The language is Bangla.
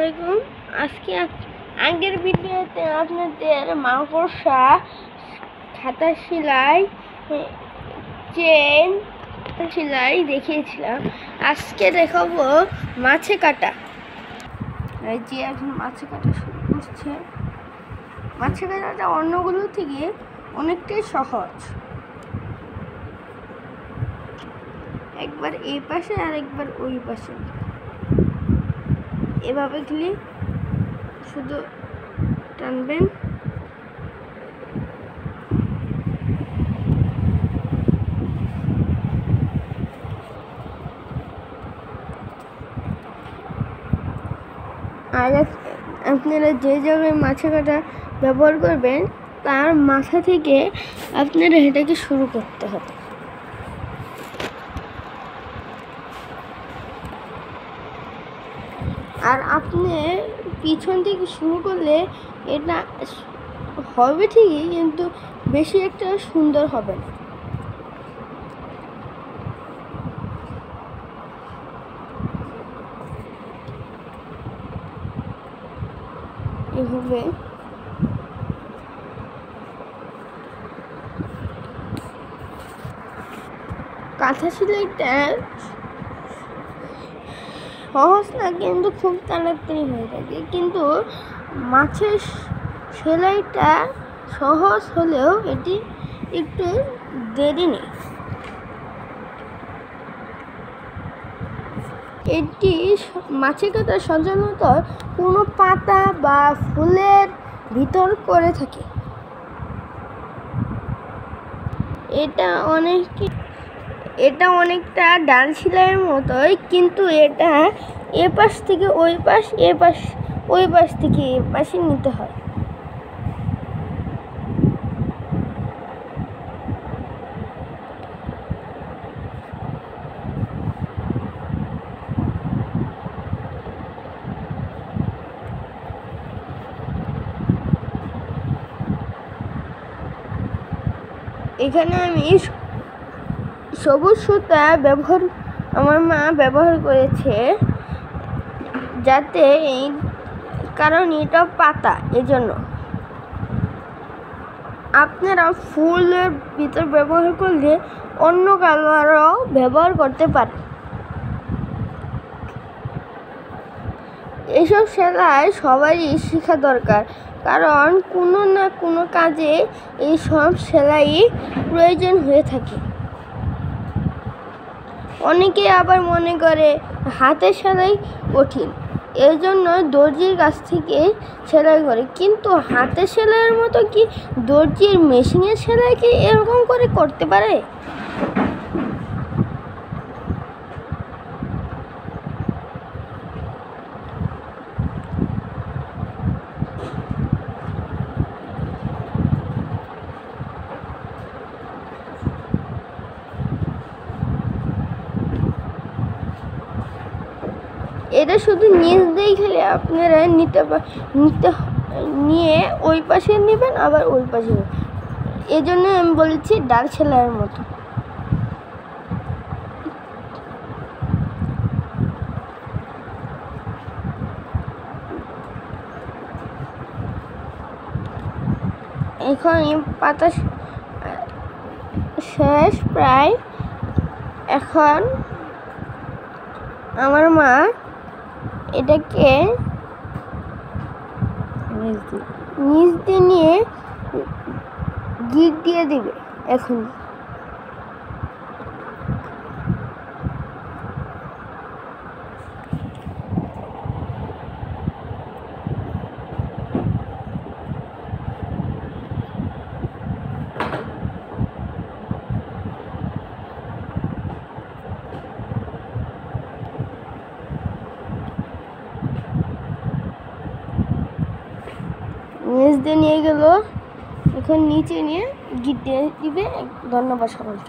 আলাইকুম। আজকে আগের ভিডিওতে আপনাদের মাকড়সা, খাতা সেলাই, চেন সেলাই দেখিয়েছিলাম। আজকে দেখাবো মাছে কাটা। এই যে এখন মাছে কাটা শুরু করছে। মাছে কাটাটা অন্যগুলো থেকে অনেকটাই সহজ। একবার এই পাশে আর একবার ওই পাশে এভাবে ক্লিক শুধু টানবেন। আর আপনারা যে জায়গায় মাছে কাটা ব্যবহার করবেন তার মাথা থেকে আপনারা এটাকে শুরু করতে হবে। আর আপনি পিছন থেকে শুরু করলে এটা হবে ঠিকই, কিন্তু বেশি একটা সুন্দর হবে না। এভাবে কাঁথা সেলাইটা সহজ না, কিন্তু খুব তাড়াতাড়ি হয়ে থাকে। কিন্তু মাছের সেলাইটা সহজ হলেও এটি একটু দেরি নেই। এটি মাছে কাটা সাধারণত কোনো পাতা বা ফুলের ভিতর করে থাকে। এটা অনেকটা ডাল সেলাইয়ের মতোই, কিন্তু এটা এ পাশ থেকে ওই পাশ, ওই পাশ থেকে এ পাশে নিতে হয়। এখানে আমি সবুজ সুতা আমার মা ব্যবহার করেছে, যাতে কারণ এটা পাতা, এজন্য। আপনারা ফুলের ভিতর ব্যবহার করলে অন্য কালারও ব্যবহার করতে পারেন। এসব সেলাই সবারই শেখা দরকার, কারণ কোনো না কোনো কাজে এইসব সেলাই প্রয়োজন হয়ে থাকে। অনেকে আবার মনে করে হাতের সেলাই কঠিন, এর জন্য দর্জির কাছ থেকে সেলাই করে। কিন্তু হাতের সেলাইয়ের মতো কি দর্জির মেশিনের সেলাই কি এরকম করে করতে পারে? এটা শুধু নিচ দিয়ে খেলে আপনারা নিয়ে ওই পাশে নেবেন, আবার ওই পাশে নেবেন। এই জন্য আমি বলেছি ডাল সেলাইয়ের মতো। এখন পাতা শেষ প্রায়। এখন আমার মা এটাকে নিচ দিয়ে নিয়ে গিট দিয়ে দিবে। এখন নিচ দিয়ে নিয়ে গেল, এখন নিচে নিয়ে গিট দিয়ে দিবে। ধন্যবাদ সবাইকে।